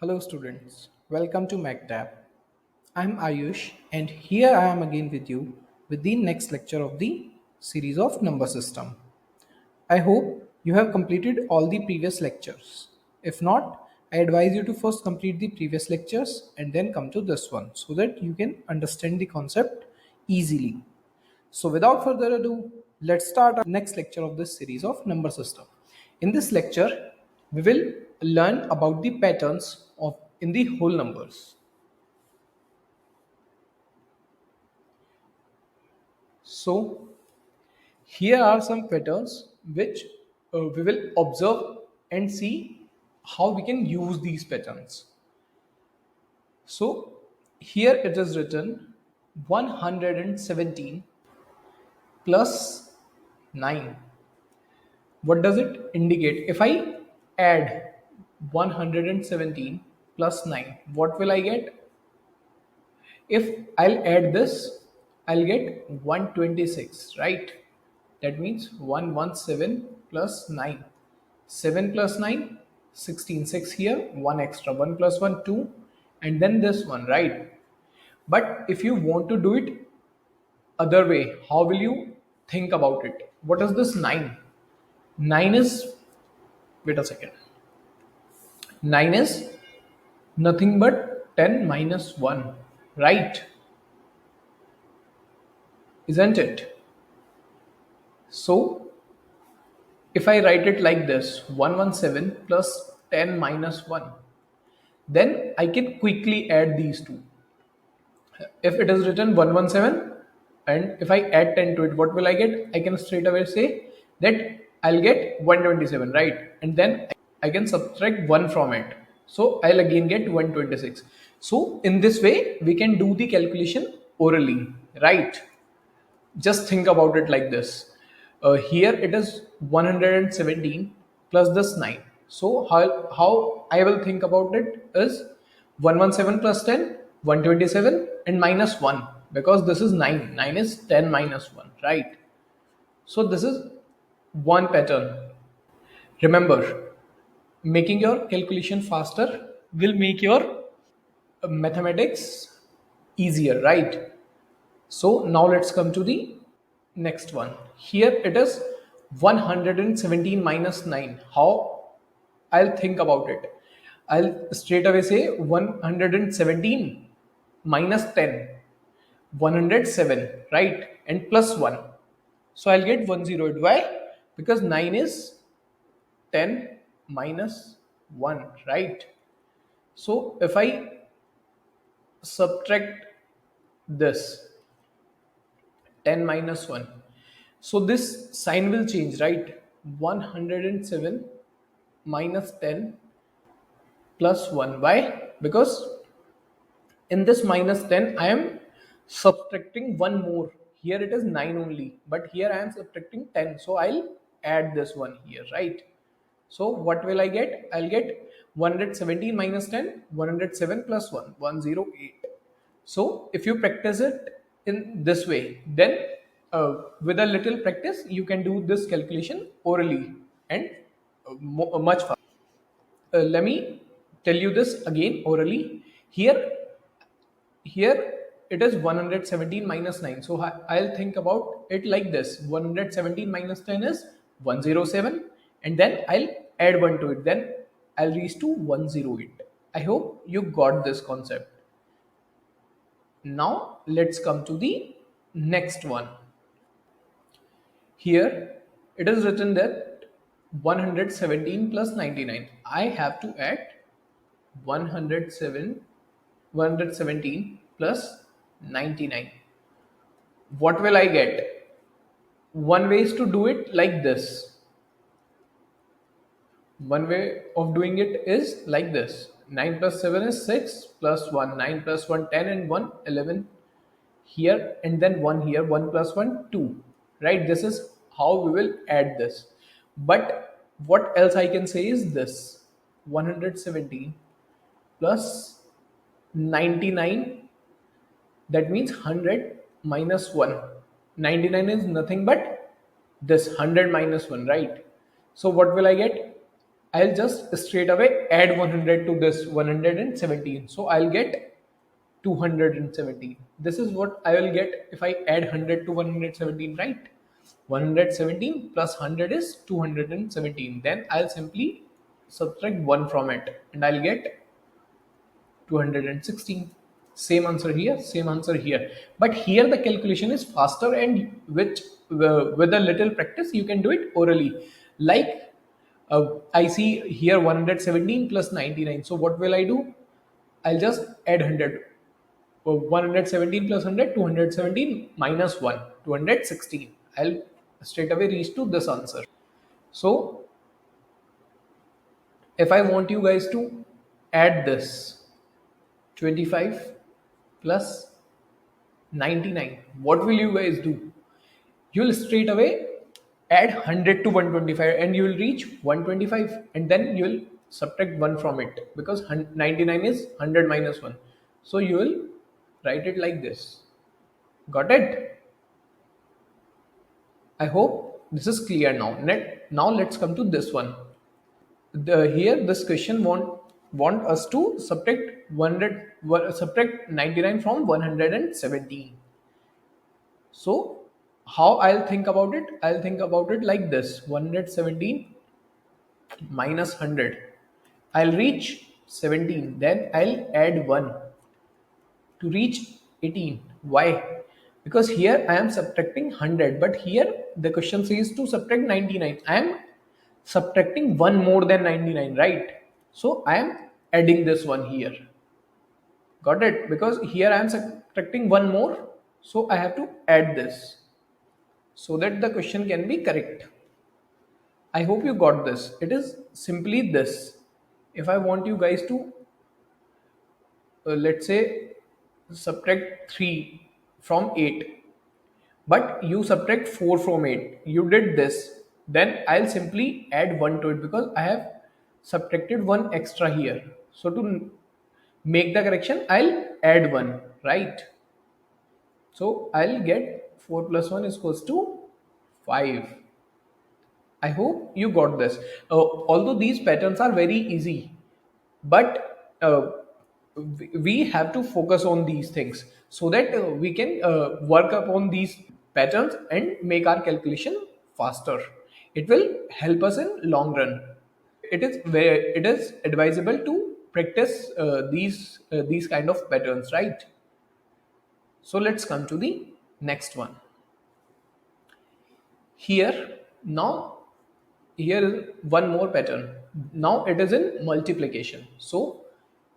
Hello students, welcome to MacTab. I'm Ayush and here I am again with you with the next lecture of the series of number system. I hope you have completed all the previous lectures. If not, I advise you to first complete the previous lectures and then come to this one so that you can understand the concept easily. So without further ado, let's start our next lecture of this series of number system. In this lecture, we will learn about the patterns of in the whole numbers. So here are some patterns which we will observe and see how we can use these patterns. So here it is written 117 plus 9. What does it indicate? If I add 117 plus 9, what will I get? If I'll add this, I'll get 126, right? That means 117 plus 9. 7 plus 9, 16. 6 here, 1 extra. 1 plus 1, 2. And then this one, right? But if you want to do it other way, how will you think about it? What is this 9? 9 is, wait a second. 9 is nothing but 10 minus 1, right? Isn't it? So if I write it like this 117 plus 10 minus 1, then I can quickly add these two. If it is written 117 and if I add 10 to it, what will I get? I can straight away say that I'll get 127, right? And then I can subtract 1 from it. So I'll again get 126. So in this way, we can do the calculation orally, right? Just think about it like this. Here it is 117 plus this 9. So how I will think about it is 117 plus 10, 127 and minus 1 because this is 9. 9 is 10 minus 1, right? So this is one pattern. Remember, making your calculation faster will make your mathematics easier, right? So now let's come to the next one. Here it is 117 minus 9. How I'll think about it? I'll straight away say 117 minus 10. 107, right? And plus 1. So I'll get 108. Why? Because 9 is 10 minus 1, right? So if I subtract this 10 minus 1, so this sign will change, right? 107 minus 10 plus 1. Why? Because in this minus 10 I am subtracting one more. Here it is 9 only, but here I am subtracting 10, so I'll add this one here, right? So what will I get? I'll get 117 minus 10, 107 plus 1, 108. So if you practice it in this way, then with a little practice you can do this calculation orally and much faster. Let me tell you this again orally. Here it is 117 minus 9. So I'll think about it like this. 117 minus 10 is 107 and then I'll add 1 to it. Then I'll reach to 108. I hope you got this concept. Now let's come to the next one. Here it is written that 117 plus 99. I have to add 117 plus 99. What will I get? One way is to do it like this. One way of doing it is like this. 9 plus 7 is 6 plus 1. 9 plus 1, 10 and 1, 11 here and then 1 here. 1 plus 1, 2. Right? This is how we will add this. But what else I can say is this. 117 plus 99, that means 100 minus 1. 99 is nothing but this 100 minus 1, right? So what will I get? I'll just straight away add 100 to this 117. So I'll get 217. This is what I will get if I add 100 to 117, right? 117 plus 100 is 217. Then I'll simply subtract 1 from it and I'll get 216. Same answer here, same answer here. But here the calculation is faster, and with a little practice you can do it orally. Like I see here 117 plus 99. So what will I do? I'll just add 100. 117 plus 100, 217 minus 1, 216. I'll straight away reach to this answer. So if I want you guys to add this 25 plus 99, what will you guys do? You'll straight away add 100 to 125 and you will reach 125, and then you'll subtract 1 from it because 99 is 100 minus 1. So you will write it like this. Got it? I hope this is clear now. Now let's come to this one. Here this question want us to subtract 100, subtract 99 from 117. So how I'll think about it? I'll think about it like this: 117 minus 100. I'll reach 17. Then I'll add 1 to reach 18. Why? Because here I am subtracting 100, but here the question says to subtract 99. I am subtracting 1 more than 99, right? So I am adding this one here. Got it? Because here I am subtracting 1 more, so I have to add this so that the question can be correct. I hope you got this. It is simply this. If I want you guys to, let's say, subtract 3 from 8, but you subtract 4 from 8, you did this, then I'll simply add 1 to it because I have subtracted 1 extra here. So to make the correction, I'll add 1, right? So I'll get 4 plus 1 is equals to 5. I hope you got this. Although these patterns are very easy, but we have to focus on these things so that we can work upon these patterns and make our calculation faster. It will help us in long run. It is advisable to practice these kind of patterns, right? So let's come to the next one. Here now, here is one more pattern. Now it is in multiplication. So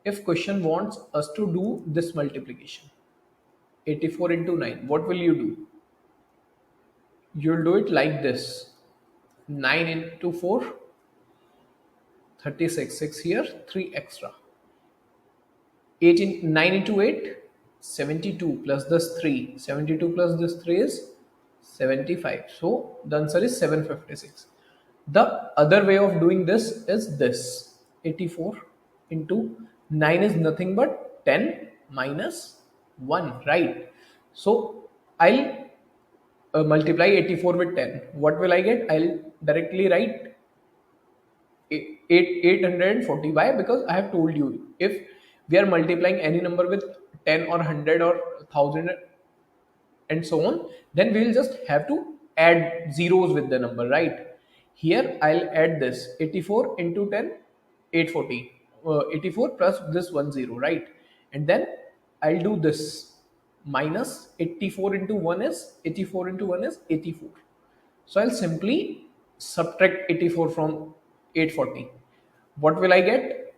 if question wants us to do this multiplication, 84 into 9, what will you do? You'll do it like this: 9 into 4, 36, 6 here, 3 extra. 9 into 8, 72 plus this 3. 72 plus this 3 is 75. So the answer is 756. The other way of doing this is this: 84 into 9 is nothing but 10 minus 1, right? So I'll multiply 84 with 10. What will I get? I'll directly write 840. Why? Because I have told you, if we are multiplying any number with 10 or 100 or 1000 and so on, then we will just have to add zeros with the number, right? Here I'll add this: 84 into 10, 840. 84 plus this 10, right? And then I'll do this: minus 84 into 1 is 84 into 1 is 84. So I'll simply subtract 84 from 840. What will I get?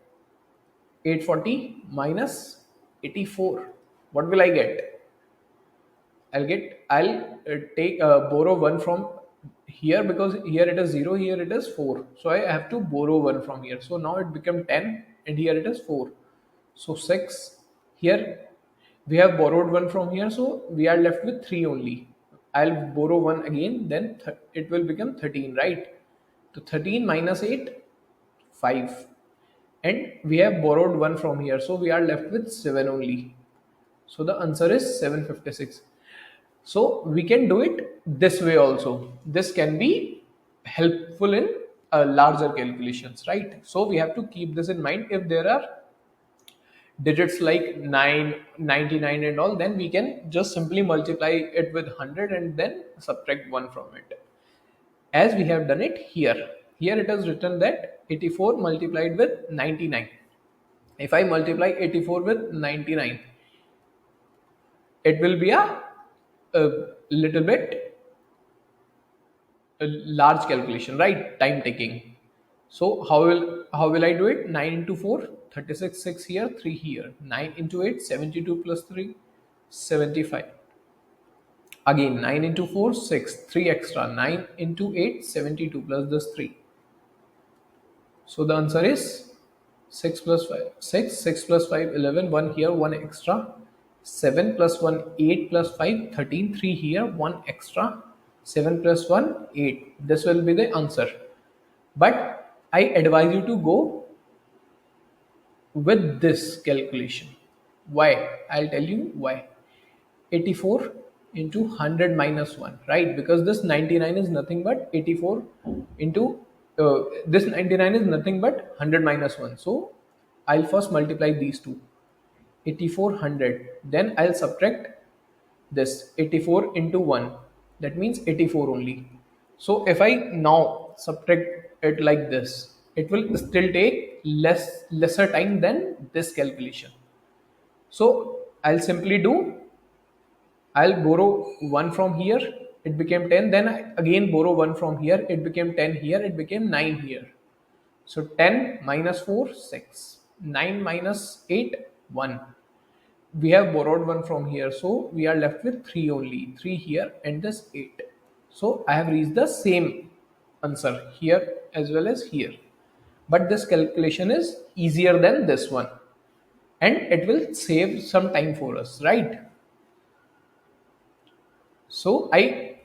840 minus 84. What will I get? I'll take borrow 1 from here because here it is 0, here it is 4. So I have to borrow 1 from here. So now it become 10 and here it is 4. So 6. Here we have borrowed 1 from here, so we are left with 3 only. I'll borrow 1 again, then it will become 13, right? So 13 minus 8, 5. And we have borrowed 1 from here, so we are left with 7 only. So the answer is 756. So we can do it this way also. This can be helpful in larger calculations, right? So we have to keep this in mind. If there are digits like 9, 99, and all, then we can just simply multiply it with 100 and then subtract 1 from it, as we have done it here. Here it is written that 84 multiplied with 99. If I multiply 84 with 99, it will be a little bit a large calculation, right? Time taking. So how will I do it? 9 into 4, 36, 6 here, 3 here. 9 into 8, 72 plus 3, 75. Again, 9 into 4, 6, 3 extra. 9 into 8, 72 plus this 3. So the answer is 6 plus 5, 6, 6 plus 5, 11, 1 here, 1 extra. 7 plus 1, 8 plus 5, 13, 3 here, 1 extra. 7 plus 1, 8. This will be the answer. But I advise you to go with this calculation. Why? I'll tell you why. 84 into 100 minus 1, right? Because this 99 is nothing but 84 into this 99 is nothing but 100 minus 1. So I'll first multiply these two. 84 100, then I'll subtract this 84 into 1, that means 84 only. So if I now subtract it like this, it will still take lesser time than this calculation. So I'll borrow 1 from here, it became 10, then I again borrow 1 from here, it became 10 here, it became 9 here. So 10 minus 4, 6. 9 minus 8, 1. We have borrowed 1 from here, so we are left with 3 only. 3 here and this 8. So I have reached the same answer here as well as here. But this calculation is easier than this one, and it will save some time for us, right? So I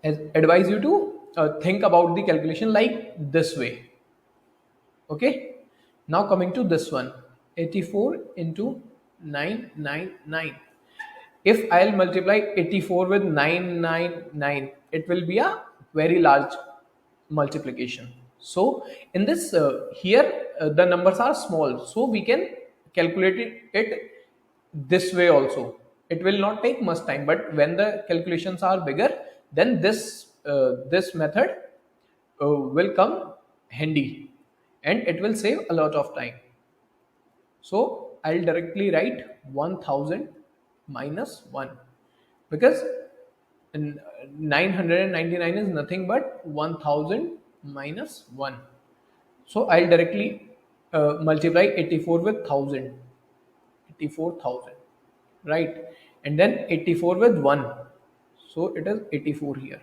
advise you to think about the calculation like this way. Okay, now coming to this one, 84 into 999. If I'll multiply 84 with 999, it will be a very large multiplication. So in this here the numbers are small, so we can calculate it this way also. It will not take much time, but when the calculations are bigger, then this method will come handy, and it will save a lot of time. So I'll directly write 1000 minus 1, because 999 is nothing but 1000 minus 1. So I'll directly multiply 84 with 1000, 84,000, right? And then 84 with 1. So it is 84 here.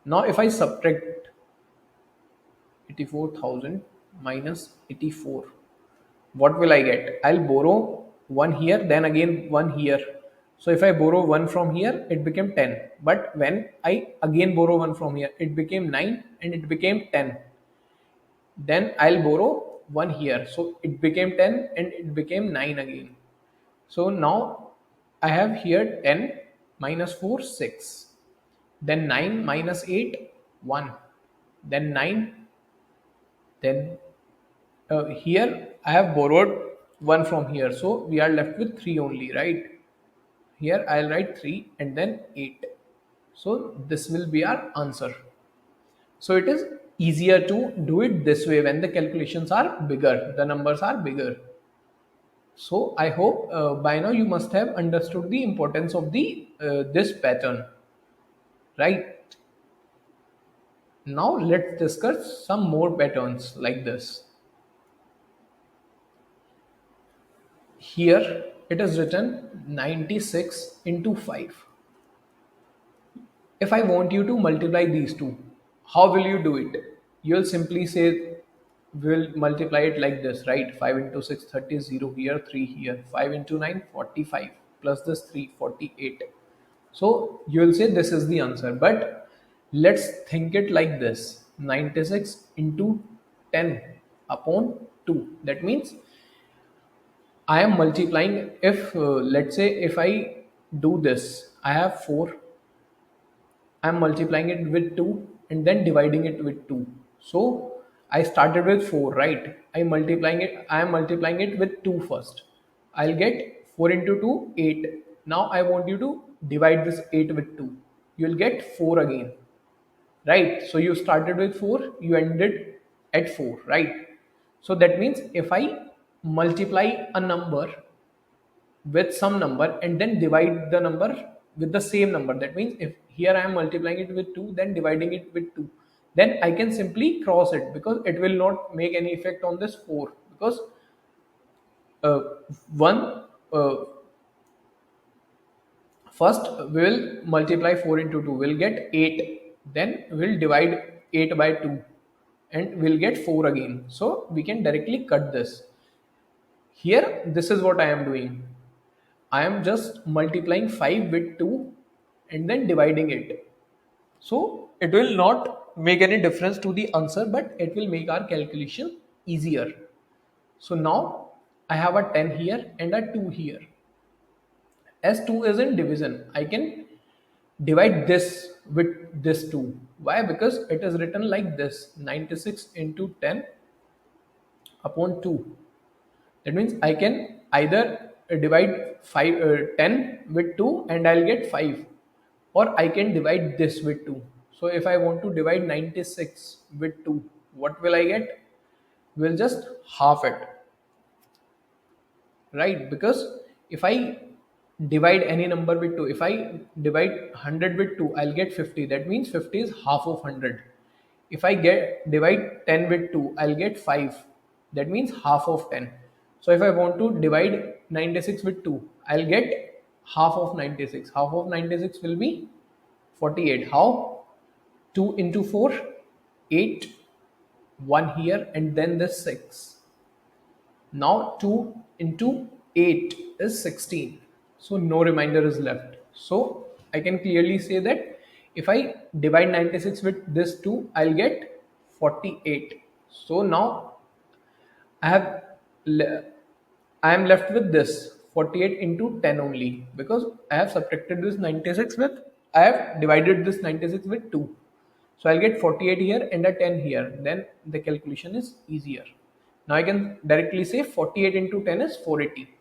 Now if I subtract 84,000 minus 84, what will I get? I'll borrow 1 here, then again 1 here. So if I borrow 1 from here, it became 10. But when I again borrow 1 from here, it became 9 and it became 10. Then I'll borrow 1 here. So it became 10 and it became 9 again. So now I have here 10 minus 4, 6. Then 9 minus 8, 1. Then 9. Then here I have borrowed 1 from here. So we are left with 3 only, right? Here I'll write 3 and then 8. So this will be our answer. So it is easier to do it this way when the calculations are bigger, the numbers are bigger. So I hope by now you must have understood the importance of the this pattern, right? Now let's discuss some more patterns like this. Here it is written 96 into 5. If I want you to multiply these two, how will you do it? You'll simply say, we'll multiply it like this, right? 5 into 6, 30, 0 here, 3 here. 5 into 9, 45. Plus this 3, 48. So you'll say this is the answer. But let's think it like this. 96 into 10 upon 2. That means I am multiplying, if let's say if I do this, I have 4, I'm multiplying it with 2 and then dividing it with 2. So I started with 4, right? I am multiplying it with 2 first. I'll get 4 into 2, 8. Now I want you to divide this 8 with 2. You'll get 4 again, right? So you started with 4, you ended at 4, right? So that means if I multiply a number with some number and then divide the number with the same number, that means if here I am multiplying it with 2 then dividing it with 2, then I can simply cross it because it will not make any effect on this 4, because uh, one first we will multiply 4 into 2, we'll get 8, then we'll divide 8 by 2 and we'll get 4 again, so we can directly cut this. Here this is what I am doing. I am just multiplying 5 with 2 and then dividing it. So it will not make any difference to the answer, but it will make our calculation easier. So now I have a 10 here and a 2 here. As 2 is in division, I can divide this with this 2. Why? Because it is written like this: 96 into 10 upon 2. That means I can either divide 10 with 2 and I'll get 5, or I can divide this with 2. So if I want to divide 96 with 2, what will I get? We'll just half it, right? Because if I divide any number with 2, if I divide 100 with 2, I'll get 50. That means 50 is half of 100. If I get divide 10 with 2, I'll get 5. That means half of 10. So if I want to divide 96 with 2, I'll get half of 96. Half of 96 will be 48. How? 2 into 4, 8, 1 here, and then the 6. Now 2 into 8 is 16. So no remainder is left. So I can clearly say that if I divide 96 with this 2, I'll get 48. So now I have le- I am left with this 48 into 10 only, because I have subtracted this 96 with, I have divided this 96 with 2. So I'll get 48 here and a 10 here. Then the calculation is easier. Now I can directly say 48 into 10 is 480.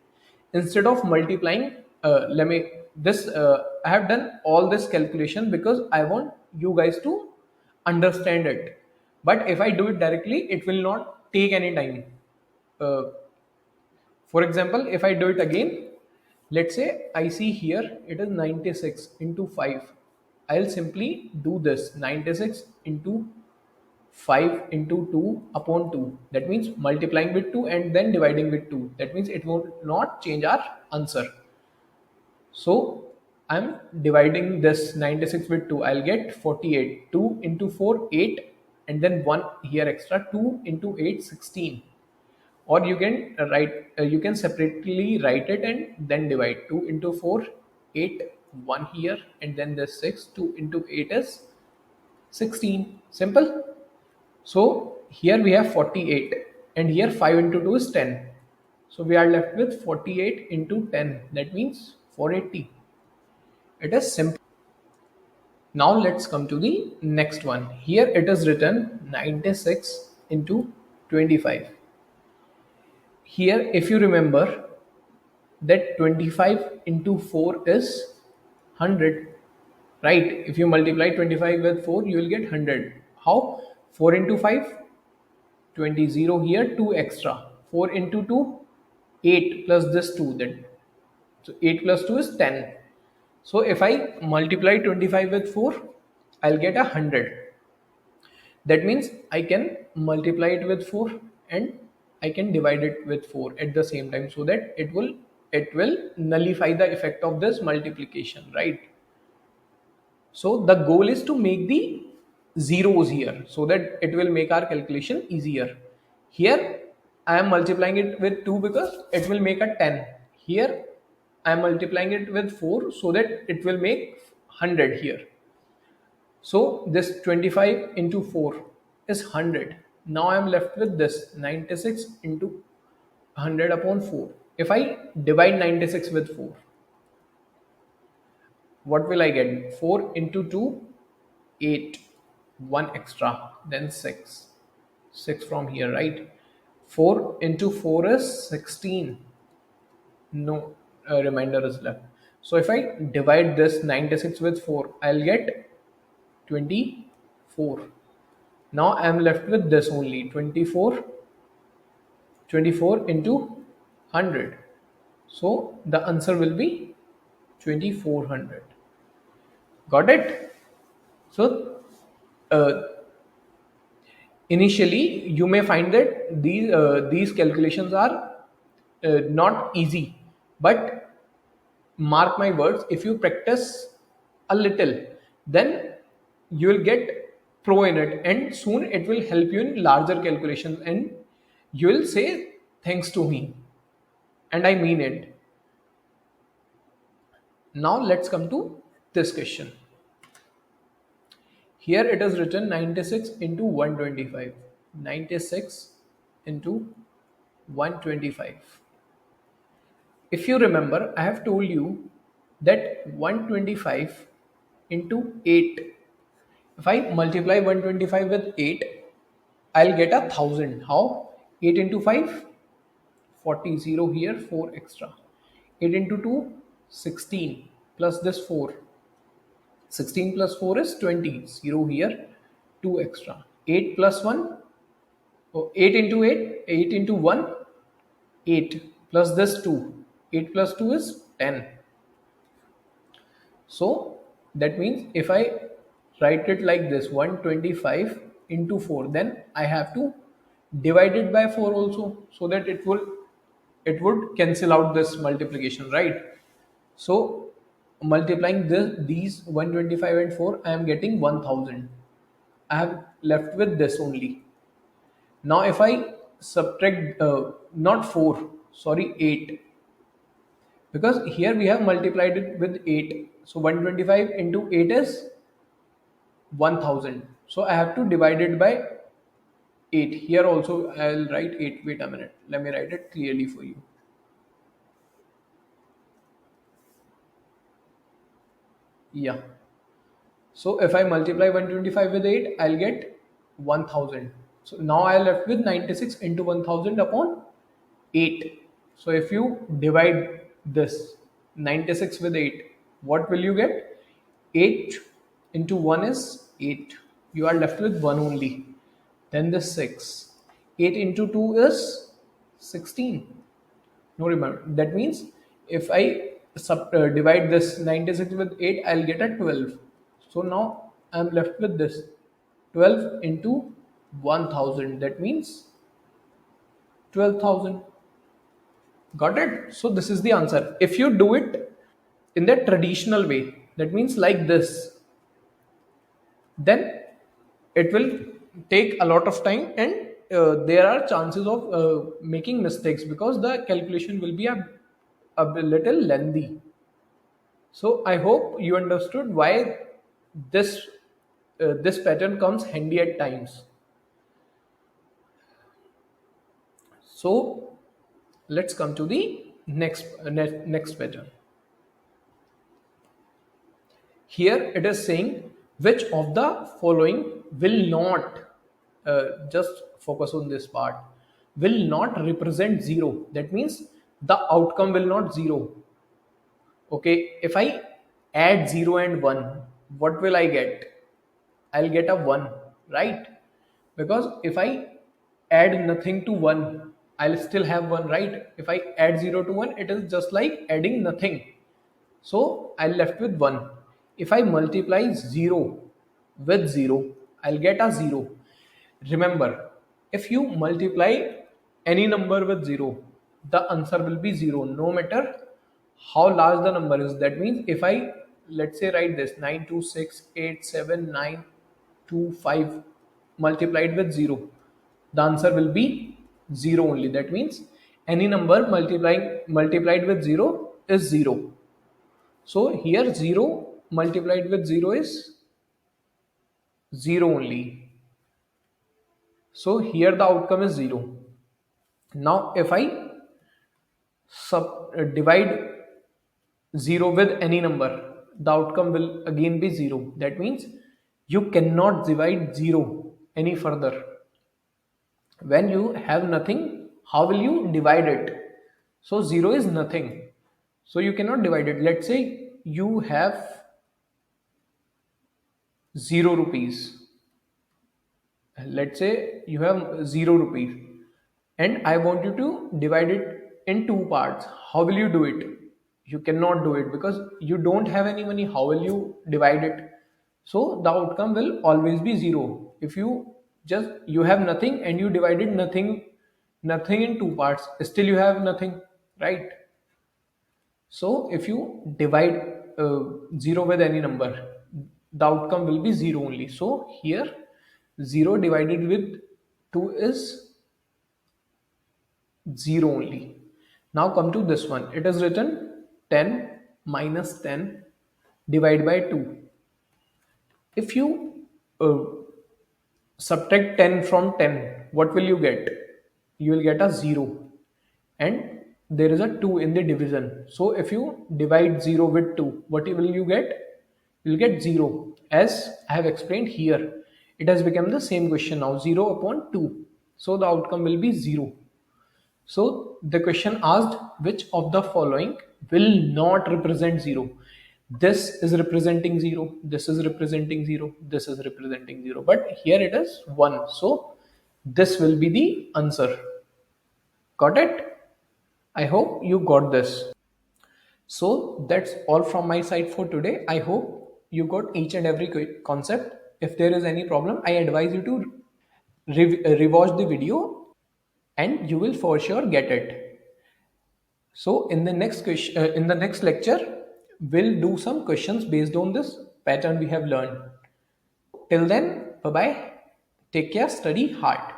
Instead of multiplying, let me this I have done all this calculation because I want you guys to understand it. But if I do it directly, it will not take any time. Uh, for example, if I do it again, let's say I see here it is 96 into 5. I'll simply do this: 96 into 5 into 2 upon 2. That means multiplying with 2 and then dividing with 2. That means it will not change our answer. So I'm dividing this 96 with 2. I'll get 48. 2 into 4, 8. And then 1 here extra. 2 into 8, 16. Or you can you can separately write it and then divide. 2 into 4, 8. 1 here. And then the 6. 2 into 8 is 16. Simple. So here we have 48 and here 5 into 2 is 10. So we are left with 48 into 10. That means 480. It is simple. Now let's come to the next one. Here it is written 96 into 25. Here, if you remember that 25 into 4 is 100, right? If you multiply 25 with 4, you will get 100. How? 4 into 5, 20, 0 here, 2 extra. 4 into 2, 8 plus this 2. Then so 8 plus 2 is 10. So if I multiply 25 with 4, I'll get 100. That means I can multiply it with 4 and I can divide it with 4 at the same time, so that it will nullify the effect of this multiplication, right? So the goal is to make the zeros here so that it will make our calculation easier. Here I am multiplying it with 2 because it will make a 10. Here I am multiplying it with 4 so that it will make 100 here. So this 25 into 4 is 100. Now I am left with this 96 into 100 upon 4. If I divide 96 with 4, what will I get? 4 into 2, 8, 1 extra, then 6. 6 from here, right? 4 into 4 is 16. No remainder is left. So if I divide this 96 with 4, I'll get 24. Now I'm left with this only 24 into 100. So the answer will be 2400. Got it? So uh, initially you may find that these calculations are not easy, but mark my words, if you practice a little, then you will get pro in it, and soon it will help you in larger calculations, and you will say thanks to me, and I mean it. Now let's come to this question. Here it is written 96 into 125. 96 into 125. If you remember, I have told you that 125 into 8. If I multiply 125 with 8, I'll get 1000. How? 8 into 5, 40, 0 here, 4 extra. 8 into 2, 16, plus this 4. 16 plus 4 is 20, 0 here, 2 extra. 8 plus 1, oh, 8 into 8, 8 into 1, 8, plus this 2. 8 plus 2 is 10. So that means if I write it like this 125 into 4, then I have to divide it by 4 also, so that it would cancel out this multiplication, right? So multiplying these 125 and 4, I am getting 1000. I have left with this only. Now if I subtract not 4, sorry, 8, because here we have multiplied it with 8, so 125 into 8 is 1000, so I have to divide it by 8. Here also I'll write 8. Wait a minute, let me write it clearly for you. Yeah, so if I multiply 125 with 8, I'll get 1000. So now I left with 96 into 1000 upon 8. So if you divide this 96 with 8, what will you get? 8 into 1 is 8. You are left with 1 only. Then the 6. 8 into 2 is 16. No, remember. That means if I divide this 96 with 8, I'll get a 12. So now I'm left with this 12 into 1000. That means 12,000. Got it? So this is the answer. If you do it in the traditional way, that means like this, then it will take a lot of time, and there are chances of making mistakes because the calculation will be a little lengthy. So I hope you understood why this this pattern comes handy at times. So let's come to the next pattern. Here it is saying which of the following will not, just focus on this part, will not represent 0. That means the outcome will not 0. Okay, if I add 0 and 1, what will I get? I'll get a 1, right? Because if I add nothing to 1, I'll still have 1, right? If I add 0 to 1, it is just like adding nothing. So I'll left with 1. If I multiply 0 with 0, I'll get a 0. Remember, if you multiply any number with 0, the answer will be 0 no matter how large the number is. That means if I, let's say, write this 926879225 multiplied with 0, the answer will be 0 only. That means any number multiplied with 0 is 0. So here 0 multiplied with 0 is 0 only. So here the outcome is 0. Now if I divide 0 with any number, the outcome will again be 0. That means you cannot divide 0 any further. When you have nothing, how will you divide it? So 0 is nothing, so you cannot divide it. Let's say you have 0 rupees. Let's say you have 0 rupees and I want you to divide it in two parts. How will you do it? You cannot do it because you don't have any money. How will you divide it? So the outcome will always be 0. If you just you have nothing and you divided nothing in two parts, still you have nothing, right? So if you divide 0 with any number, the outcome will be 0 only. So here 0 divided with 2 is 0 only. Now come to this one. It is written 10 minus 10 divided by 2. If you uh, subtract 10 from 10, what will you get? You will get a 0, and there is a 2 in the division. So if you divide 0 with 2, what will you get? You'll get 0. As I have explained here, it has become the same question now, 0 upon 2. So the outcome will be 0. So the question asked, which of the following will not represent 0? This is representing 0, this is representing 0, this is representing 0. But here it is 1. So this will be the answer. Got it? I hope you got this. So that's all from my side for today. I hope you got each and every concept. If there is any problem, I advise you to rewatch the video and you will for sure get it. So in the next question, in the next lecture, we'll do some questions based on this pattern we have learned. Till then, bye bye. Take care. Study hard.